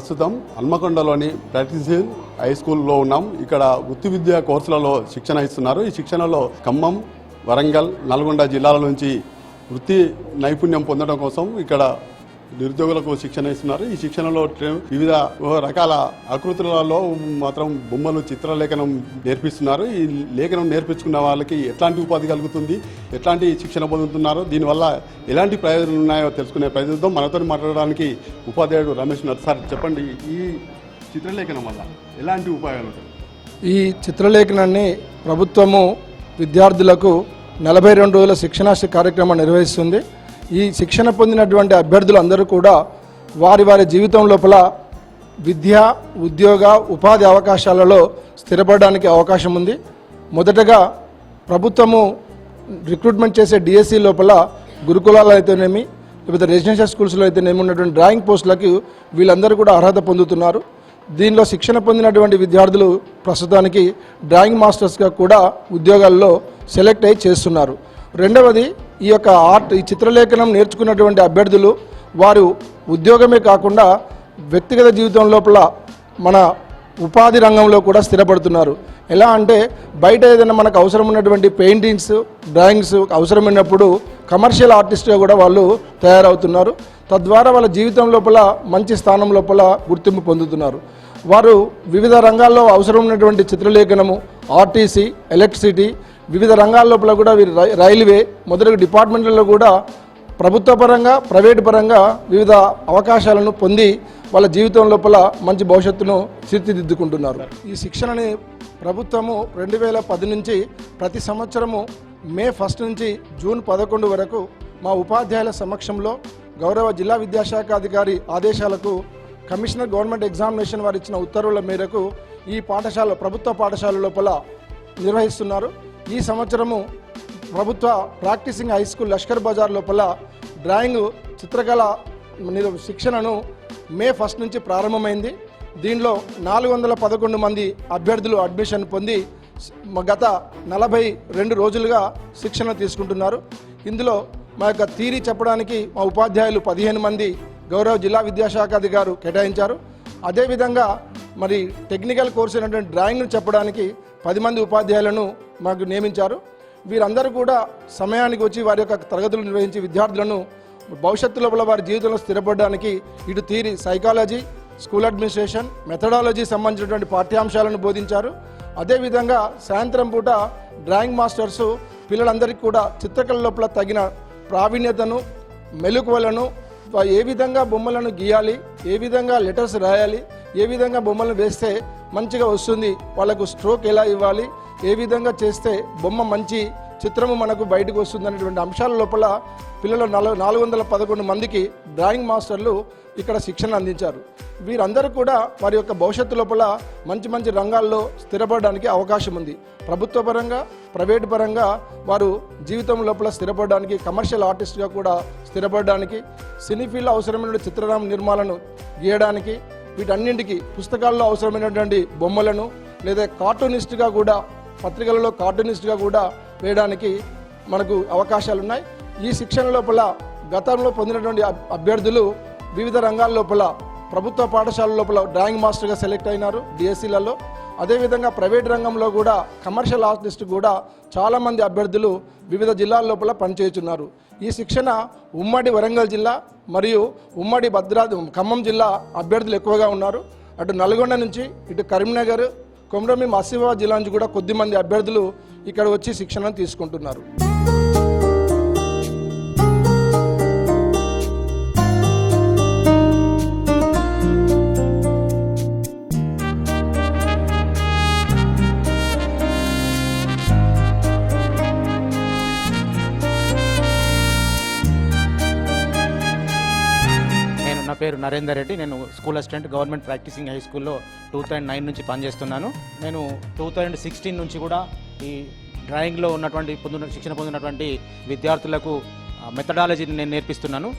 ప్రస్తుతం హన్మకొండలోని practising high స్కూల్లో ఉన్నాం. ఇక్కడ వృత్తి విద్యా కోర్సులలో శిక్షణ ఇస్తున్నారు. ఈ శిక్షణలో ఖమ్మం, వరంగల్, నల్గొండ జిల్లాల నుంచి వృత్తి నైపుణ్యం పొందడం కోసం ఇక్కడ నిరుద్యోగులకు శిక్షణ ఇస్తున్నారు. ఈ శిక్షణలో వివిధ రకాల ఆకృతులలో మాత్రం బొమ్మలు, చిత్రలేఖనం నేర్పిస్తున్నారు. ఈ లేఖనం నేర్పించుకున్న వాళ్ళకి ఎట్లాంటి ఉపాధి కలుగుతుంది, ఎట్లాంటి శిక్షణ పొందుతున్నారు, దీనివల్ల ఎలాంటి ప్రయోజనాలు ఉన్నాయో తెలుసుకునే ప్రయత్నిద్దాం. మనతో మాట్లాడడానికి ఉపాధ్యాయుడు రమేష్ ఉన్నారు. సార్ చెప్పండి, ఈ చిత్రలేఖనం వల్ల ఎలాంటి ఉపయోగాలు ఉంటాయి? ఈ చిత్రలేఖనాన్ని ప్రభుత్వము విద్యార్థులకు 42 రోజుల శిక్షణా కార్యక్రమం నిర్వహిస్తుంది. ఈ శిక్షణ పొందినటువంటి అభ్యర్థులు అందరూ కూడా వారి వారి జీవితం లోపల విద్య, ఉద్యోగ, ఉపాధి అవకాశాలలో స్థిరపడడానికి అవకాశం ఉంది. మొదటగా ప్రభుత్వము రిక్రూట్మెంట్ చేసే డిఎస్సి లోపల గురుకులాలు అయితేనేమి, లేకపోతే రెసిడెన్షియల్ స్కూల్స్లో అయితేనేమి ఉన్నటువంటి డ్రాయింగ్ పోస్టులకి వీళ్ళందరూ కూడా అర్హత పొందుతున్నారు. దీనిలో శిక్షణ పొందినటువంటి విద్యార్థులు ప్రస్తుతానికి డ్రాయింగ్ మాస్టర్స్గా కూడా ఉద్యోగాల్లో సెలెక్ట్ అయ్యి చేస్తున్నారు. రెండవది, ఈ యొక్క ఈ చిత్రలేఖనం నేర్చుకున్నటువంటి అభ్యర్థులు వారు ఉద్యోగమే కాకుండా వ్యక్తిగత జీవితం లోపల మన ఉపాధి రంగంలో కూడా స్థిరపడుతున్నారు. ఎలా అంటే బయట ఏదైనా మనకు అవసరం ఉన్నటువంటి పెయింటింగ్స్, డ్రాయింగ్స్ అవసరమైనప్పుడు కమర్షియల్ ఆర్టిస్ట్గా కూడా వాళ్ళు తయారవుతున్నారు. తద్వారా వాళ్ళ జీవితం లోపల మంచి స్థానం లోపల గుర్తింపు పొందుతున్నారు. వారు వివిధ రంగాల్లో అవసరం ఉన్నటువంటి చిత్రలేఖనము, ఆర్టీసీ, ఎలక్ట్రిసిటీ, వివిధ రంగాల లోపల కూడా వీరు రైల్వే మొదలగు డిపార్ట్మెంట్లలో కూడా ప్రభుత్వ పరంగా, ప్రైవేటు పరంగా వివిధ అవకాశాలను పొంది వాళ్ళ జీవితం లోపల మంచి భవిష్యత్తును తీర్చిదిద్దుకుంటున్నారు. ఈ శిక్షణని ప్రభుత్వము 2010 నుంచి ప్రతి సంవత్సరము మే 1 నుంచి జూన్ 11 వరకు మా ఉపాధ్యాయుల సమక్షంలో గౌరవ జిల్లా విద్యాశాఖ అధికారి ఆదేశాలకు కమిషనర్ గవర్నమెంట్ ఎగ్జామినేషన్ వారు ఇచ్చిన ఉత్తర్వుల మేరకు ఈ పాఠశాల, ప్రభుత్వ పాఠశాల లోపల నిర్వహిస్తున్నారు. ఈ సంవత్సరము ప్రభుత్వ practicing high school Lashkar Bazaar లోపల డ్రాయింగ్, చిత్రకళ శిక్షణను మే 1 నుంచి ప్రారంభమైంది. దీనిలో 411 మంది అభ్యర్థులు అడ్మిషన్ పొంది గత 42 రోజులుగా శిక్షణ తీసుకుంటున్నారు. ఇందులో మా యొక్క థియరీ చెప్పడానికి మా ఉపాధ్యాయులు 15 మంది గౌరవ జిల్లా విద్యాశాఖ అధికారు కేటాయించారు. అదేవిధంగా మరి టెక్నికల్ కోర్సు అయినటువంటి డ్రాయింగ్ను చెప్పడానికి 10 మంది ఉపాధ్యాయులను మాకు నియమించారు. వీరందరూ కూడా సమయానికి వచ్చి వారి యొక్క తరగతులు నిర్వహించి విద్యార్థులను భవిష్యత్తు లోపల వారి జీవితంలో స్థిరపడడానికి ఇటు theory, psychology, school administration, methodology సంబంధించినటువంటి పాఠ్యాంశాలను బోధించారు. అదేవిధంగా సాయంత్రం పూట డ్రాయింగ్ మాస్టర్సు పిల్లలందరికీ కూడా చిత్రకళ లోపల తగిన ప్రావీణ్యతను, మెలకువలను, ఏ విధంగా బొమ్మలను గీయాలి, ఏ విధంగా లెటర్స్ రాయాలి, ఏ విధంగా బొమ్మలను వేస్తే మంచిగా వస్తుంది, వాళ్ళకు స్ట్రోక్ ఎలా ఇవ్వాలి, ఏ విధంగా చేస్తే బొమ్మ మంచి చిత్రము మనకు బయటకు వస్తుంది అనేటువంటి అంశాల లోపల పిల్లలు 411 మందికి డ్రాయింగ్ మాస్టర్లు ఇక్కడ శిక్షణ అందించారు. వీరందరూ కూడా వారి యొక్క భవిష్యత్తు లోపల మంచి మంచి రంగాల్లో స్థిరపడడానికి అవకాశం ఉంది. ప్రభుత్వ పరంగా, ప్రైవేటు పరంగా వారు జీవితం లోపల స్థిరపడడానికి, కమర్షియల్ ఆర్టిస్ట్గా కూడా స్థిరపడడానికి, సినీ ఫీల్డ్లో అవసరమైన చిత్రరామ నిర్మాణాలను గీయడానికి, వీటన్నింటికి పుస్తకాల్లో అవసరమైనటువంటి బొమ్మలను లేదా కార్టూనిస్ట్గా కూడా, పత్రికలలో కార్టూనిస్ట్గా కూడా వేయడానికి మనకు అవకాశాలు ఉన్నాయి. ఈ శిక్షణ లోపల గతంలో పొందినటువంటి అభ్యర్థులు వివిధ రంగాల లోపల ప్రభుత్వ పాఠశాల లోపల డ్రాయింగ్ మాస్టర్గా సెలెక్ట్ అయినారు డిఎస్సీలలో. అదేవిధంగా ప్రైవేట్ రంగంలో కూడా కమర్షియల్ ఆర్టిస్ట్ కూడా చాలామంది అభ్యర్థులు వివిధ జిల్లాల లోపల పనిచేస్తున్నారు. ఈ శిక్షణ ఉమ్మడి వరంగల్ జిల్లా మరియు ఉమ్మడి ఖమ్మం జిల్లా అభ్యర్థులు ఎక్కువగా ఉన్నారు. అటు నల్గొండ నుంచి, ఇటు కరీంనగర్, కొమరంభీం, ఆసిఫాబాద్ జిల్లా నుంచి కూడా కొద్దిమంది అభ్యర్థులు ఇక్కడ వచ్చి శిక్షణ తీసుకుంటున్నారు. నా పేరు నరేందర్ రెడ్డి. నేను school assistant government practicing high స్కూల్లో 2009 నుంచి పనిచేస్తున్నాను. నేను 2016 నుంచి కూడా ఈ డ్రాయింగ్లో ఉన్నటువంటి శిక్షణ పొందినటువంటి విద్యార్థులకు మెథడాలజీని నేను నేర్పిస్తున్నాను.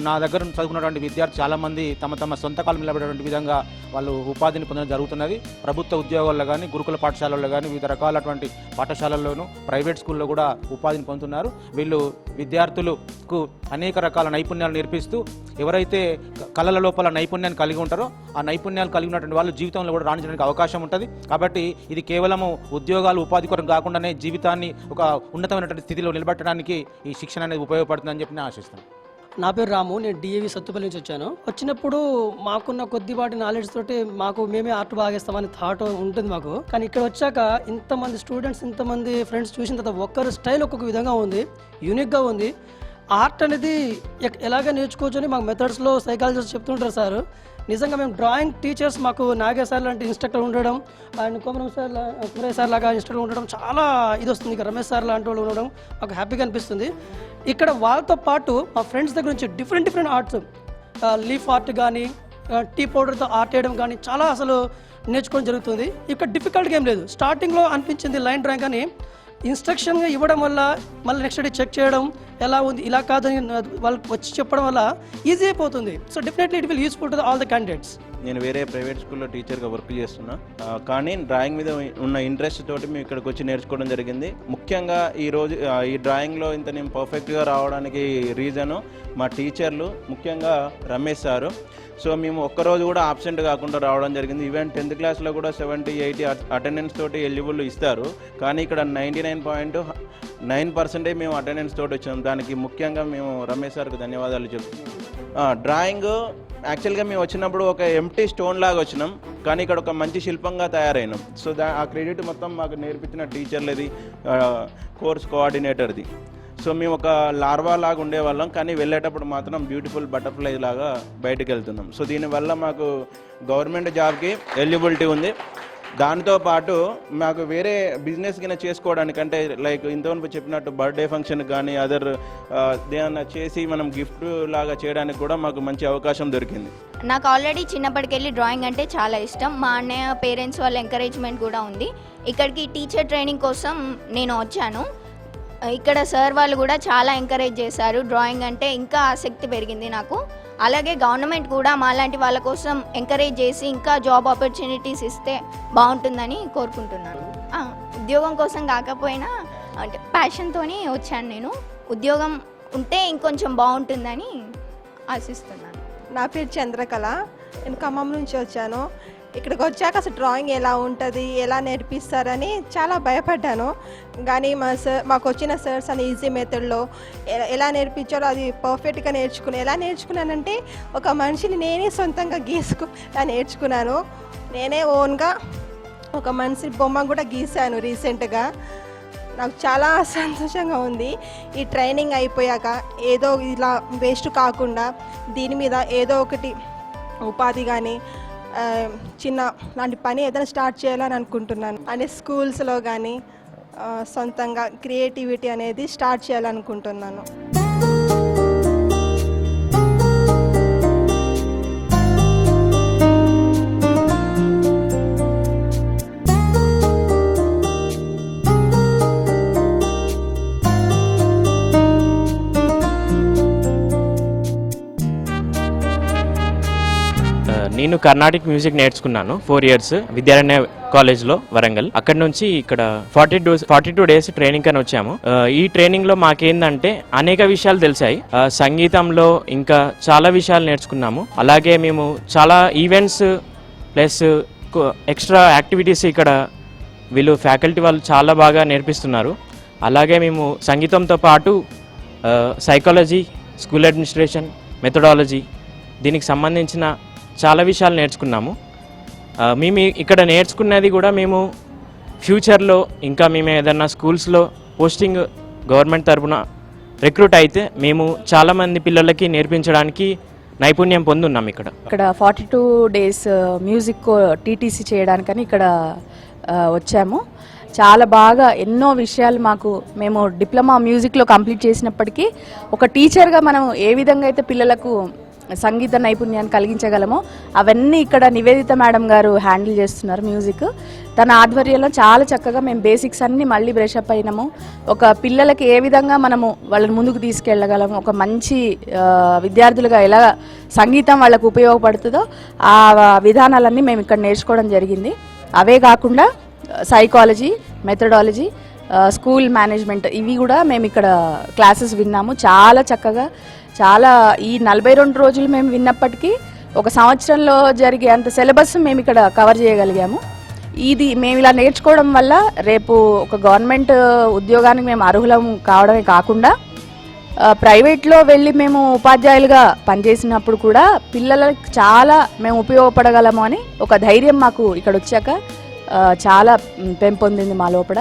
నా దగ్గర చదువుకున్నటువంటి విద్యార్థులు చాలామంది తమ సొంత కాలం నిలబడేటువంటి విధంగా వాళ్ళు ఉపాధిని పొందడం జరుగుతున్నది. ప్రభుత్వ ఉద్యోగాల్లో కానీ, గురుకుల పాఠశాలల్లో కానీ, వివిధ రకాలటువంటి పాఠశాలల్లోనూ, ప్రైవేట్ స్కూల్లో కూడా ఉపాధిని పొందుతున్నారు. వీళ్ళు విద్యార్థులకు అనేక రకాల నైపుణ్యాలు నేర్పిస్తూ ఎవరైతే కళల లోపల నైపుణ్యాన్ని కలిగి ఉంటారో ఆ నైపుణ్యాలు కలిగి ఉన్నటువంటి వాళ్ళు జీవితంలో కూడా రాణించడానికి అవకాశం ఉంటుంది. కాబట్టి ఇది కేవలము ఉద్యోగాలు ఉపాధి కొరకు కాకుండానే జీవితాన్ని ఒక ఉన్నతమైనటువంటి స్థితిలో నిలబెట్టడానికి ఈ శిక్షణ అనేది ఉపయోగపడుతుందని చెప్పి నేను ఆశిస్తాను. నా పేరు రాము, నేను డిఏవి సత్తుపల్లి నుంచి వచ్చాను. వచ్చినప్పుడు మాకున్న కొద్దిపాటి నాలెడ్జ్ తోటి మేమే ఆర్ట్ బాగేస్తామని థాట్ ఉంటుంది మాకు. కానీ ఇక్కడ వచ్చాక ఇంతమంది స్టూడెంట్స్, ఇంతమంది ఫ్రెండ్స్ చూసిన తర్వాత ఒక్కరి స్టైల్ ఒక్కొక్క విధంగా ఉంది, యూనిక్గా ఉంది. ఆర్ట్ అనేది ఎలాగ నేర్చుకోవచ్చు అని మాకు మెథడ్స్లో సైకాలజిస్ట్ చెప్తుంటారు సార్. నిజంగా మేము డ్రాయింగ్ టీచర్స్ మాకు నాగేశ్ సార్ లాంటి ఇన్స్ట్రక్టర్ ఉండడం అండ్ కుమరయ్య సార్ లాగా ఇన్స్ట్రక్టర్ ఉండడం చాలా ఇది వస్తుంది. ఇక రమేష్ సార్ లాంటి వాళ్ళు ఉండడం మాకు హ్యాపీగా అనిపిస్తుంది. ఇక్కడ వాళ్ళతో పాటు మా ఫ్రెండ్స్ దగ్గర నుంచి డిఫరెంట్ ఆర్ట్స్, లీఫ్ ఆర్ట్ కానీ టీ పౌడర్తో ఆర్ట్ వేయడం కానీ చాలా అసలు నేర్చుకోవడం జరుగుతుంది. ఇక్కడ డిఫికల్ట్గా ఏం లేదు. స్టార్టింగ్లో అనిపించింది లైన్ డ్రాయింగ్ అని ఇన్స్ట్రక్షన్గా ఇవ్వడం వల్ల మళ్ళీ నెక్స్ట్ డే చెక్ చేయడం ఎలా ఉంది ఇలా కాదని వాళ్ళకి వచ్చి చెప్పడం వల్ల ఈజీ అయిపోతుంది. So definitely it will useful to all the candidates. నేను వేరే ప్రైవేట్ స్కూల్లో టీచర్గా వర్క్ చేస్తున్నా, కానీ డ్రాయింగ్ మీద ఉన్న ఇంట్రెస్ట్ తోటి మేము ఇక్కడికి వచ్చి నేర్చుకోవడం జరిగింది. ముఖ్యంగా ఈరోజు ఈ డ్రాయింగ్లో ఇంత నేను పర్ఫెక్ట్గా రావడానికి రీజను మా టీచర్లు, ముఖ్యంగా రమేష్ సారు. సో మేము ఒక్కరోజు కూడా ఆబ్సెంట్ కాకుండా రావడం జరిగింది. ఈవెన్ 10th క్లాస్లో కూడా 70-80 అటెండెన్స్ తోటి ఎలిజిబుల్ ఇస్తారు, కానీ ఇక్కడ 99.9% మేము అటెండెన్స్ తోటి వచ్చాము. దానికి ముఖ్యంగా మేము రమేష్ సార్కు ధన్యవాదాలు చెప్తున్నాం. డ్రాయింగ్ యాక్చువల్గా మేము వచ్చినప్పుడు ఒక ఎంటీ స్టోన్ లాగా వచ్చినాం, కానీ ఇక్కడ ఒక మంచి శిల్పంగా తయారైనాం. సో ఆ క్రెడిట్ మొత్తం మాకు నేర్పించిన టీచర్లది, కోర్స్ కోఆర్డినేటర్ది. సో మేము ఒక లార్వా లాగా ఉండేవాళ్ళం, కానీ వెళ్ళేటప్పుడు మాత్రం బ్యూటిఫుల్ బటర్ఫ్లై లాగా బయటకు వెళ్తున్నాం. సో దీనివల్ల మాకు గవర్నమెంట్ జాబ్కి ఎలిజిబిలిటీ ఉంది. దానితో పాటు మాకు వేరే బిజినెస్ కింద చేసుకోవడానికంటే లైక్ ఇంతవరకు చెప్పినట్టు బర్త్డే ఫంక్షన్ కానీ అదర్ దేమన్నా చేసి మనం గిఫ్ట్ లాగా చేయడానికి కూడా మాకు మంచి అవకాశం దొరికింది. నాకు ఆల్రెడీ చిన్నప్పటికెళ్ళి డ్రాయింగ్ అంటే చాలా ఇష్టం. మా అన్నయ్య పేరెంట్స్ వాళ్ళ ఎంకరేజ్మెంట్ కూడా ఉంది. ఇక్కడికి టీచర్ ట్రైనింగ్ కోసం నేను వచ్చాను. ఇక్కడ సార్ వాళ్ళు కూడా చాలా ఎంకరేజ్ చేశారు. డ్రాయింగ్ అంటే ఇంకా ఆసక్తి పెరిగింది నాకు. అలాగే గవర్నమెంట్ కూడా మాలాంటి వాళ్ళ కోసం ఎంకరేజ్ చేసి ఇంకా జాబ్ ఆపర్చునిటీస్ ఇస్తే బాగుంటుందని కోరుకుంటున్నాను. ఉద్యోగం కోసం కాకపోయినా అంటే ప్యాషన్తోనే వచ్చాను నేను. ఉద్యోగం ఉంటే ఇంకొంచెం బాగుంటుందని ఆశిస్తున్నాను. నా పేరు చంద్రకళ, నేను ఖమ్మం నుంచి వచ్చాను. ఇక్కడికి వచ్చాక అసలు డ్రాయింగ్ ఎలా ఉంటుంది, ఎలా నేర్పిస్తారని చాలా భయపడ్డాను. కానీ మాకు వచ్చిన సార్స్ అని ఈజీ మెథడ్లో ఎలా నేర్పించారో అది పర్ఫెక్ట్గా ఎలా నేర్చుకున్నానంటే ఒక మనిషిని నేనే సొంతంగా గీసుకుని నేర్చుకున్నాను. నేనే ఓన్గా ఒక మనిషి బొమ్మ కూడా గీసాను రీసెంట్గా. నాకు చాలా సంతోషంగా ఉంది. ఈ ట్రైనింగ్ అయిపోయాక ఏదో ఇలా వేస్ట్ కాకుండా దీని మీద ఏదో ఒకటి ఉపాధి కానీ చిన్న లాంటి పని ఏదైనా స్టార్ట్ చేయాలని అనుకుంటున్నాను. అంటే స్కూల్స్లో కానీ సొంతంగా క్రియేటివిటీ అనేది స్టార్ట్ చేయాలనుకుంటున్నాను. నేను కర్ణాటిక్ మ్యూజిక్ నేర్చుకున్నాను 4 years విద్యారణ్య కాలేజ్లో వరంగల్. అక్కడ నుంచి ఇక్కడ 42 days ట్రైనింగ్ అని వచ్చాము. ఈ ట్రైనింగ్ లో మాకేందంటే అనేక విషయాలు తెలిసాయి. సంగీతంలో ఇంకా చాలా విషయాలు నేర్చుకున్నాము. అలాగే మేము చాలా ఈవెంట్స్ ప్లస్ ఎక్స్ట్రా యాక్టివిటీస్ ఇక్కడ వీళ్ళు ఫ్యాకల్టీ వాళ్ళు చాలా బాగా నేర్పిస్తున్నారు. అలాగే మేము సంగీతంతో పాటు సైకాలజీ, స్కూల్ అడ్మినిస్ట్రేషన్, మెథడాలజీ దీనికి సంబంధించిన చాలా విషయాలు నేర్చుకున్నాము. మేము ఇక్కడ నేర్చుకున్నది కూడా మేము ఫ్యూచర్లో ఇంకా మేము ఏదన్నా స్కూల్స్లో పోస్టింగ్ గవర్నమెంట్ తరఫున రిక్రూట్ అయితే మేము చాలామంది పిల్లలకి నేర్పించడానికి నైపుణ్యం పొందున్నాం. ఇక్కడ 42 days మ్యూజిక్ టీటీసీ చేయడానికని ఇక్కడ వచ్చాము. చాలా బాగా ఎన్నో విషయాలు మేము డిప్లొమా మ్యూజిక్లో కంప్లీట్ చేసినప్పటికీ ఒక టీచర్గా మనం ఏ విధంగా అయితే పిల్లలకు సంగీత నైపుణ్యాన్ని కలిగించగలమో అవన్నీ ఇక్కడ నివేదిత మేడం గారు హ్యాండిల్ చేస్తున్నారు. మ్యూజిక్ తన ఆధ్వర్యంలో చాలా చక్కగా మేము బేసిక్స్ అన్నీ మళ్ళీ బ్రషప్ అయినాము. ఒక పిల్లలకి ఏ విధంగా మనము వాళ్ళని ముందుకు తీసుకెళ్ళగలము, ఒక మంచి విద్యార్థులుగా ఎలా సంగీతం వాళ్ళకు ఉపయోగపడుతుందో ఆ విధానాలన్నీ మేము ఇక్కడ నేర్చుకోవడం జరిగింది. అవే కాకుండా సైకాలజీ, మెథడాలజీ, స్కూల్ మేనేజ్మెంట్ ఇవి కూడా మేము ఇక్కడ క్లాసెస్ విన్నాము. చాలా చక్కగా చాలా ఈ 42 రోజులు మేము విన్నప్పటికీ ఒక సంవత్సరంలో జరిగే అంత సిలబస్ మేము ఇక్కడ కవర్ చేయగలిగాము. ఇది మేము ఇలా నేర్చుకోవడం వల్ల రేపు ఒక గవర్నమెంట్ ఉద్యోగానికి మేము అర్హులం కావడమే కాకుండా ప్రైవేట్లో వెళ్ళి మేము ఉపాధ్యాయులుగా పనిచేసినప్పుడు కూడా పిల్లలకు చాలా మేము ఉపయోగపడగలము అని ఒక ధైర్యం మాకు ఇక్కడ వచ్చాక చాలా పెంపొందింది మా లోపల.